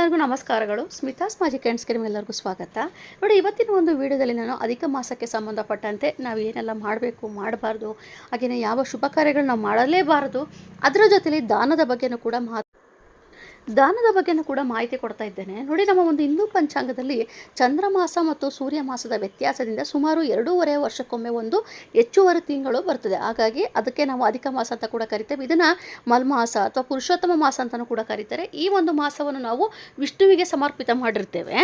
ಎಲ್ಲರಿಗೂ ನಮಸ್ಕಾರಗಳು. ಸ್ಮಿತಾಸ್ ಮ್ಯಾಜಿಕ್ ಹ್ಯಾಂಡ್ಸ್ಗೆ ನಿಮ್ಮೆಲ್ಲರಿಗೂ ಸ್ವಾಗತ. ನೋಡಿ, ಇವತ್ತಿನ ಒಂದು ವಿಡಿಯೋದಲ್ಲಿ ನಾನು ಅಧಿಕ ಮಾಸಕ್ಕೆ ಸಂಬಂಧಪಟ್ಟಂತೆ ನಾವು ಏನೆಲ್ಲ ಮಾಡಬೇಕು, ಮಾಡಬಾರ್ದು, ಹಾಗೆಯೇ ಯಾವ ಶುಭ ಕಾರ್ಯಗಳು ನಾವು ಮಾಡಲೇಬಾರದು, ಅದರ ಜೊತೆಲಿ ದಾನದ ಬಗ್ಗೆನೂ ಕೂಡ ಮಾಹಿತಿ ಕೊಡ್ತಾ ಇದ್ದೇನೆ. ನೋಡಿ, ನಮ್ಮ ಒಂದು ಹಿಂದೂ ಪಂಚಾಂಗದಲ್ಲಿ ಚಂದ್ರಮಾಸ ಮತ್ತು ಸೂರ್ಯ ಮಾಸದ ವ್ಯತ್ಯಾಸದಿಂದ ಸುಮಾರು 2.5 ವರ್ಷಕ್ಕೊಮ್ಮೆ ಒಂದು ಹೆಚ್ಚುವರಿ ತಿಂಗಳು ಬರ್ತದೆ. ಹಾಗಾಗಿ ಅದಕ್ಕೆ ನಾವು ಅಧಿಕ ಮಾಸ ಅಂತ ಕೂಡ ಕರಿತೇವೆ. ಇದನ್ನು ಮಲ್ಮಾಸ ಅಥವಾ ಪುರುಷೋತ್ತಮ ಮಾಸ ಅಂತಲೂ ಕೂಡ ಕರೀತಾರೆ. ಈ ಒಂದು ಮಾಸವನ್ನು ನಾವು ವಿಷ್ಣುವಿಗೆ ಸಮರ್ಪಿತ ಮಾಡಿರ್ತೇವೆ.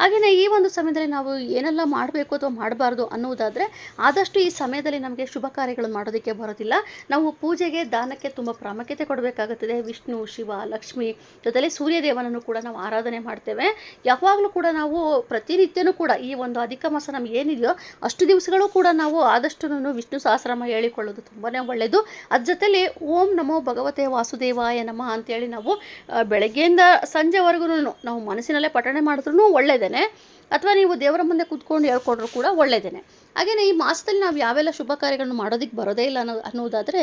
ಹಾಗೆಯೇ ಈ ಒಂದು ಸಮಯದಲ್ಲಿ ನಾವು ಏನೆಲ್ಲ ಮಾಡಬೇಕು ಅಥವಾ ಮಾಡಬಾರ್ದು ಅನ್ನುವುದಾದರೆ, ಆದಷ್ಟು ಈ ಸಮಯದಲ್ಲಿ ನಮಗೆ ಶುಭ ಕಾರ್ಯಗಳನ್ನು ಮಾಡೋದಕ್ಕೆ ಬರೋದಿಲ್ಲ. ನಾವು ಪೂಜೆಗೆ, ದಾನಕ್ಕೆ ತುಂಬ ಪ್ರಾಮುಖ್ಯತೆ ಕೊಡಬೇಕಾಗುತ್ತದೆ. ವಿಷ್ಣು, ಶಿವ, ಲಕ್ಷ್ಮಿ ಜೊತೆಲಿ ಸೂರ್ಯ ದೇವನನ್ನು ಕೂಡ ನಾವು ಆರಾಧನೆ ಮಾಡ್ತೇವೆ. ಯಾವಾಗಲೂ ಕೂಡ ನಾವು ಪ್ರತಿನಿತ್ಯನೂ ಕೂಡ ಈ ಒಂದು ಅಧಿಕ ಮಾಸ ನಮ್ಗೆ ಏನಿದೆಯೋ ಅಷ್ಟು ದಿವಸಗಳು ಕೂಡ ನಾವು ಆದಷ್ಟು ವಿಷ್ಣು ಸಹಸ್ರನಾಮ ಹೇಳಿಕೊಳ್ಳೋದು ತುಂಬಾ ಒಳ್ಳೆಯದು. ಅದ್ರ ಜೊತೆಲಿ ಓಂ ನಮೋ ಭಗವತೆ ವಾಸುದೇವಾಯ ನಮಃ ಅಂತೇಳಿ ನಾವು ಬೆಳಗ್ಗೆಯಿಂದ ಸಂಜೆವರೆಗೂ ನಾವು ಮನಸ್ಸಿನಲ್ಲೇ ಪಠಣೆ ಮಾಡಿದ್ರೂ ಒಳ್ಳೆಯದೇನೆ, ಅಥವಾ ನೀವು ದೇವರ ಮುಂದೆ ಕೂತ್ಕೊಂಡು ಹೇಳ್ಕೊಂಡ್ರೂ ಕೂಡ ಒಳ್ಳೆಯದೇನೆ. ಹಾಗೆಯೇ ಈ ಮಾಸದಲ್ಲಿ ನಾವು ಯಾವೆಲ್ಲ ಶುಭ ಕಾರ್ಯಗಳನ್ನು ಮಾಡೋದಕ್ಕೆ ಬರೋದೇ ಇಲ್ಲ ಅನ್ನೋದಾದರೆ,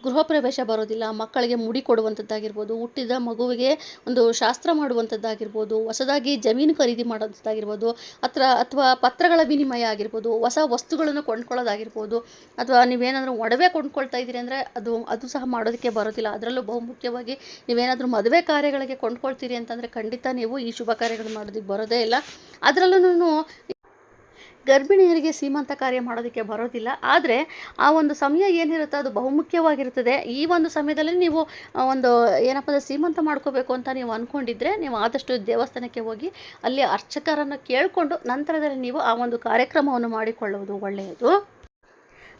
ಗೃಹ ಪ್ರವೇಶ ಬರೋದಿಲ್ಲ, ಮಕ್ಕಳಿಗೆ ಮುಡಿ ಕೊಡುವಂಥದ್ದಾಗಿರ್ಬೋದು, ಹುಟ್ಟಿದ ಮಗುವಿಗೆ ಒಂದು ಶಾಸ್ತ್ರ ಮಾಡುವಂಥದ್ದಾಗಿರ್ಬೋದು, ಹೊಸದಾಗಿ ಜಮೀನು ಖರೀದಿ ಮಾಡೋಂಥದ್ದಾಗಿರ್ಬೋದು, ಅಥವಾ ಪತ್ರಗಳ ವಿನಿಮಯ ಆಗಿರ್ಬೋದು, ಹೊಸ ವಸ್ತುಗಳನ್ನು ಕೊಂಡ್ಕೊಳ್ಳೋದಾಗಿರ್ಬೋದು, ಅಥವಾ ನೀವೇನಾದರೂ ಒಡವೆ ಕೊಂಡ್ಕೊಳ್ತಾ ಇದ್ದೀರಿ ಅಂದರೆ ಅದು ಸಹ ಮಾಡೋದಕ್ಕೆ ಬರೋದಿಲ್ಲ. ಅದರಲ್ಲೂ ಬಹುಮುಖ್ಯವಾಗಿ ನೀವೇನಾದರೂ ಮದುವೆ ಕಾರ್ಯಗಳಿಗೆ ಕೊಂಡ್ಕೊಳ್ತೀರಿ ಅಂತಂದರೆ ಖಂಡಿತ ನೀವು ಈ ಶುಭ ಕಾರ್ಯಗಳು ಮಾಡೋದಕ್ಕೆ ಬರೋದೇ ಇಲ್ಲ. ಅದರಲ್ಲೂ ಗರ್ಭಿಣಿಯರಿಗೆ ಸೀಮಂತ ಕಾರ್ಯ ಮಾಡೋದಕ್ಕೆ ಬರೋದಿಲ್ಲ. ಆದರೆ ಆ ಒಂದು ಸಮಯ ಏನಿರುತ್ತೆ ಅದು ಬಹುಮುಖ್ಯವಾಗಿರ್ತದೆ. ಈ ಒಂದು ಸಮಯದಲ್ಲಿ ನೀವು ಒಂದು ಏನಪ್ಪ ಸೀಮಂತ ಮಾಡ್ಕೋಬೇಕು ಅಂತ ನೀವು ಅಂದ್ಕೊಂಡಿದ್ರೆ, ನೀವು ಆದಷ್ಟು ದೇವಸ್ಥಾನಕ್ಕೆ ಹೋಗಿ ಅಲ್ಲಿ ಅರ್ಚಕರನ್ನು ಕೇಳಿಕೊಂಡು ನಂತರದಲ್ಲಿ ನೀವು ಆ ಒಂದು ಕಾರ್ಯಕ್ರಮವನ್ನು ಮಾಡಿಕೊಳ್ಳುವುದು ಒಳ್ಳೆಯದು.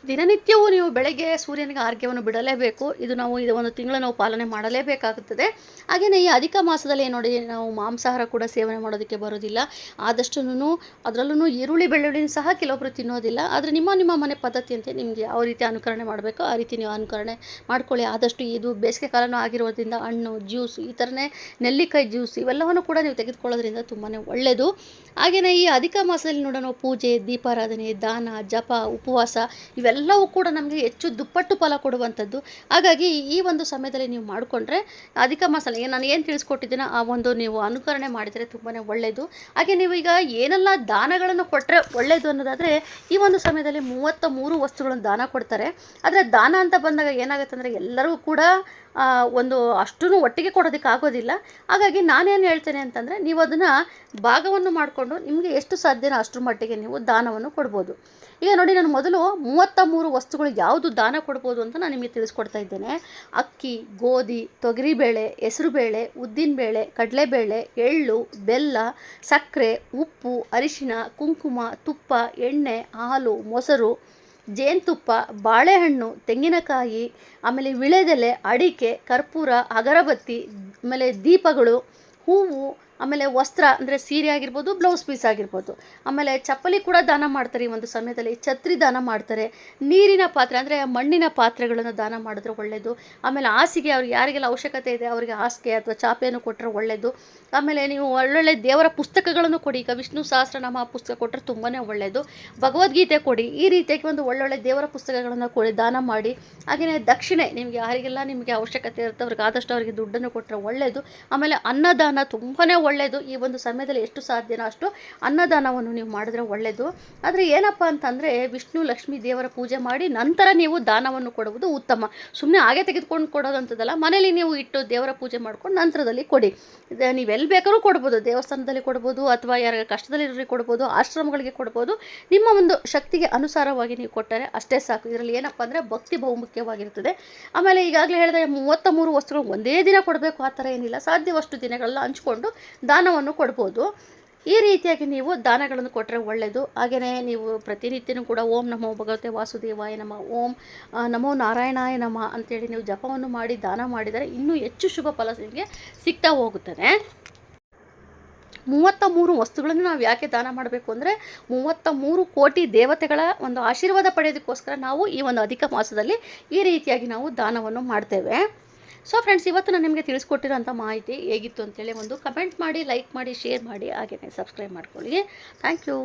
ದಿನನಿತ್ಯವೂ ನೀವು ಬೆಳಗ್ಗೆ ಸೂರ್ಯನಿಗೆ ಅರ್ಘ್ಯವನ್ನು ಬಿಡಲೇಬೇಕು. ಇದು ಒಂದು ತಿಂಗಳು ನಾವು ಪಾಲನೆ ಮಾಡಲೇಬೇಕಾಗುತ್ತದೆ. ಹಾಗೆಯೇ ಈ ಅಧಿಕ ಮಾಸದಲ್ಲಿ ನೋಡಿ, ನಾವು ಮಾಂಸಾಹಾರ ಕೂಡ ಸೇವನೆ ಮಾಡೋದಕ್ಕೆ ಬರೋದಿಲ್ಲ. ಆದಷ್ಟು ಅದರಲ್ಲೂ ಈರುಳ್ಳಿ ಬೆಳ್ಳುಳ್ಳಿ ಸಹ ಕೆಲವೊಬ್ಬರು ತಿನ್ನೋದಿಲ್ಲ. ಆದರೆ ನಿಮ್ಮ ಮನೆ ಪದ್ಧತಿಯಂತೆ ನಿಮಗೆ ಯಾವ ರೀತಿ ಅನುಕರಣೆ ಮಾಡಬೇಕು ಆ ರೀತಿ ನೀವು ಅನುಕರಣೆ ಮಾಡ್ಕೊಳ್ಳಿ. ಆದಷ್ಟು ಇದು ಬೇಸಿಗೆ ಕಾಲನೂ ಆಗಿರೋದ್ರಿಂದ ಹಣ್ಣು, ಜ್ಯೂಸು, ಈ ಥರನೇ ನೆಲ್ಲಿಕಾಯಿ ಜ್ಯೂಸ್ ಇವೆಲ್ಲವನ್ನು ಕೂಡ ನೀವು ತೆಗೆದುಕೊಳ್ಳೋದ್ರಿಂದ ತುಂಬಾ ಒಳ್ಳೆಯದು. ಹಾಗೆಯೇ ಈ ಅಧಿಕ ಮಾಸದಲ್ಲಿ ನಾವು ಪೂಜೆ, ದೀಪಾರಾಧನೆ, ದಾನ, ಜಪ, ಉಪವಾಸ ಇವೆಲ್ಲವೂ ಕೂಡ ನಮಗೆ ಹೆಚ್ಚು ದುಪ್ಪಟ್ಟು ಫಲ ಕೊಡುವಂಥದ್ದು. ಹಾಗಾಗಿ ಈ ಒಂದು ಸಮಯದಲ್ಲಿ ನೀವು ಮಾಡಿಕೊಂಡ್ರೆ ಅಧಿಕ ಮಾಸದಲ್ಲಿ ನಾನು ಏನು ತಿಳಿಸ್ಕೊಟ್ಟಿದ್ದೀನೋ ಆ ಒಂದು ನೀವು ಅನುಕರಣೆ ಮಾಡಿದರೆ ತುಂಬಾ ಒಳ್ಳೆಯದು. ಹಾಗೆ ನೀವು ಈಗ ಏನೆಲ್ಲ ದಾನಗಳನ್ನು ಕೊಟ್ಟರೆ ಒಳ್ಳೆಯದು ಅನ್ನೋದಾದರೆ, ಈ ಒಂದು ಸಮಯದಲ್ಲಿ 33 ವಸ್ತುಗಳನ್ನು ದಾನ ಕೊಡ್ತಾರೆ. ಆದರೆ ದಾನ ಅಂತ ಬಂದಾಗ ಏನಾಗುತ್ತೆ ಅಂದರೆ, ಎಲ್ಲರಿಗೂ ಕೂಡ ಅಷ್ಟೂ ಒಟ್ಟಿಗೆ ಕೊಡೋದಕ್ಕೆ ಆಗೋದಿಲ್ಲ. ಹಾಗಾಗಿ ನಾನೇನು ಹೇಳ್ತೇನೆ ಅಂತಂದರೆ, ನೀವು ಅದನ್ನು ಭಾಗವನ್ನು ಮಾಡಿಕೊಂಡು ನಿಮಗೆ ಎಷ್ಟು ಸಾಧ್ಯನೋ ಅಷ್ಟರ ಮಟ್ಟಿಗೆ ನೀವು ದಾನವನ್ನು ಕೊಡ್ಬೋದು. ಈಗ ನೋಡಿ, ನಾನು ಮೊದಲು 33 ವಸ್ತುಗಳು ಯಾವುದು ದಾನ ಕೊಡ್ಬೋದು ಅಂತ ನಾನು ನಿಮಗೆ ತಿಳಿಸ್ಕೊಡ್ತಾ ಇದ್ದೇನೆ. ಅಕ್ಕಿ, ಗೋಧಿ, ತೊಗರಿಬೇಳೆ, ಹೆಸರುಬೇಳೆ, ಉದ್ದಿನಬೇಳೆ, ಕಡಲೆಬೇಳೆ, ಎಳ್ಳು, ಬೆಲ್ಲ, ಸಕ್ಕರೆ, ಉಪ್ಪು, ಅರಿಶಿನ, ಕುಂಕುಮ, ತುಪ್ಪ, ಎಣ್ಣೆ, ಹಾಲು, ಮೊಸರು, ಜೇನುತುಪ್ಪ, ಬಾಳೆಹಣ್ಣು, ತೆಂಗಿನಕಾಯಿ, ಆಮೇಲೆ ವಿಳೆದೆಲೆ, ಅಡಿಕೆ, ಕರ್ಪೂರ, ಅಗರಬತ್ತಿ, ಆಮೇಲೆ ದೀಪಗಳು, ಹೂವು, ಆಮೇಲೆ ವಸ್ತ್ರ ಅಂದರೆ ಸೀರೆ ಆಗಿರ್ಬೋದು, ಬ್ಲೌಸ್ ಪೀಸ್ ಆಗಿರ್ಬೋದು, ಆಮೇಲೆ ಚಪ್ಪಲಿ ಕೂಡ ದಾನ ಮಾಡ್ತಾರೆ. ಈ ಒಂದು ಸಮಯದಲ್ಲಿ ಛತ್ರಿ ದಾನ ಮಾಡ್ತಾರೆ. ನೀರಿನ ಪಾತ್ರೆ ಅಂದರೆ ಮಣ್ಣಿನ ಪಾತ್ರೆಗಳನ್ನು ದಾನ ಮಾಡಿದ್ರೆ ಒಳ್ಳೆಯದು. ಆಮೇಲೆ ಹಾಸಿಗೆ, ಅವ್ರಿಗೆ ಯಾರಿಗೆಲ್ಲ ಅವಶ್ಯಕತೆ ಇದೆ ಅವರಿಗೆ ಹಾಸಿಗೆ ಅಥವಾ ಚಾಪೆಯನ್ನು ಕೊಟ್ಟರೆ ಒಳ್ಳೆಯದು. ಆಮೇಲೆ ನೀವು ಒಳ್ಳೊಳ್ಳೆ ದೇವರ ಪುಸ್ತಕಗಳನ್ನು ಕೊಡಿ. ಈಗ ವಿಷ್ಣು ಸಹಸ್ರನಾಮ ಪುಸ್ತಕ ಕೊಟ್ಟರೆ ತುಂಬಾ ಒಳ್ಳೆಯದು. ಭಗವದ್ಗೀತೆ ಕೊಡಿ. ಈ ರೀತಿಯಾಗಿ ಒಂದು ಒಳ್ಳೊಳ್ಳೆ ದೇವರ ಪುಸ್ತಕಗಳನ್ನು ಕೊಡಿ, ದಾನ ಮಾಡಿ. ಹಾಗೆಯೇ ದಕ್ಷಿಣೆ, ನಿಮಗೆ ಯಾರಿಗೆಲ್ಲ ನಿಮಗೆ ಅವಶ್ಯಕತೆ ಇರುತ್ತೆ ಅವ್ರಿಗೆ ಆದಷ್ಟು ಅವರಿಗೆ ದುಡ್ಡನ್ನು ಕೊಟ್ಟರೆ ಒಳ್ಳೆಯದು. ಆಮೇಲೆ ಅನ್ನದಾನ ತುಂಬಾ ಒಳ್ಳೆಯದು. ಈ ಒಂದು ಸಮಯದಲ್ಲಿ ಎಷ್ಟು ಸಾಧ್ಯನೋ ಅಷ್ಟು ಅನ್ನದಾನವನ್ನು ನೀವು ಮಾಡಿದ್ರೆ ಒಳ್ಳೆಯದು. ಆದರೆ ಏನಪ್ಪ ಅಂತಂದರೆ, ವಿಷ್ಣು ಲಕ್ಷ್ಮೀ ದೇವರ ಪೂಜೆ ಮಾಡಿ ನಂತರ ನೀವು ದಾನವನ್ನು ಕೊಡುವುದು ಉತ್ತಮ. ಸುಮ್ಮನೆ ಹಾಗೆ ತೆಗೆದುಕೊಂಡು ಕೊಡೋದಂಥದ್ದಲ್ಲ. ಮನೇಲಿ ನೀವು ಇಟ್ಟು ದೇವರ ಪೂಜೆ ಮಾಡ್ಕೊಂಡು ನಂತರದಲ್ಲಿ ಕೊಡಿ. ನೀವು ಎಲ್ಲಿ ಬೇಕಾದ್ರೂ ಕೊಡ್ಬೋದು, ದೇವಸ್ಥಾನದಲ್ಲಿ ಕೊಡ್ಬೋದು, ಅಥವಾ ಯಾರ ಕಷ್ಟದಲ್ಲಿರೋರಿಗೆ ಕೊಡ್ಬೋದು, ಆಶ್ರಮಗಳಿಗೆ ಕೊಡ್ಬೋದು. ನಿಮ್ಮ ಒಂದು ಶಕ್ತಿಗೆ ಅನುಸಾರವಾಗಿ ನೀವು ಕೊಟ್ಟರೆ ಅಷ್ಟೇ ಸಾಕು. ಇದರಲ್ಲಿ ಏನಪ್ಪ ಅಂದರೆ ಭಕ್ತಿ ಬಹುಮುಖ್ಯವಾಗಿರ್ತದೆ. ಆಮೇಲೆ ಈಗಾಗಲೇ ಹೇಳಿದ್ರೆ 33 ವಸ್ತುಗಳು ಒಂದೇ ದಿನ ಕೊಡಬೇಕು ಆ ಥರ ಏನಿಲ್ಲ. ಸಾಧ್ಯವಷ್ಟು ದಿನಗಳೆಲ್ಲ ಹಂಚ್ಕೊಂಡು ದಾನವನ್ನು ಕೊಡ್ಬೋದು. ಈ ರೀತಿಯಾಗಿ ನೀವು ದಾನಗಳನ್ನು ಕೊಟ್ಟರೆ ಒಳ್ಳೆಯದು. ಹಾಗೆಯೇ ನೀವು ಪ್ರತಿನಿತ್ಯನೂ ಕೂಡ ಓಂ ನಮೋ ಭಗವತೆ ವಾಸುದೇವಾಯ ನಮಃ, ಓಂ ನಮೋ ನಾರಾಯಣಾಯ ನಮಃ ಅಂತೇಳಿ ನೀವು ಜಪವನ್ನು ಮಾಡಿ ದಾನ ಮಾಡಿದರೆ ಇನ್ನೂ ಹೆಚ್ಚು ಶುಭ ಫಲ ನಿಮಗೆ ಸಿಗ್ತಾ ಹೋಗುತ್ತದೆ. 33 ವಸ್ತುಗಳನ್ನು ನಾವು ಯಾಕೆ ದಾನ ಮಾಡಬೇಕು ಅಂದರೆ, 33 ಕೋಟಿ ದೇವತೆಗಳ ಒಂದು ಆಶೀರ್ವಾದ ಪಡೆಯೋದಕ್ಕೋಸ್ಕರ ನಾವು ಈ ಒಂದು ಅಧಿಕ ಮಾಸದಲ್ಲಿ ಈ ರೀತಿಯಾಗಿ ನಾವು ದಾನವನ್ನು ಮಾಡ್ತೇವೆ. ಸೊ ಫ್ರೆಂಡ್ಸ್, ಇವತ್ತು ನಾನು ನಿಮಗೆ ತಿಳಿಸ್ಕೊಟ್ಟಿರೋಂಥ ಮಾಹಿತಿ ಹೇಗಿತ್ತು ಅಂತೇಳಿ ಒಂದು ಕಮೆಂಟ್ ಮಾಡಿ, ಲೈಕ್ ಮಾಡಿ, ಶೇರ್ ಮಾಡಿ, ಹಾಗೆಯೇ ಸಬ್ಸ್ಕ್ರೈಬ್ ಮಾಡ್ಕೊಳ್ಳಿ. Thank you.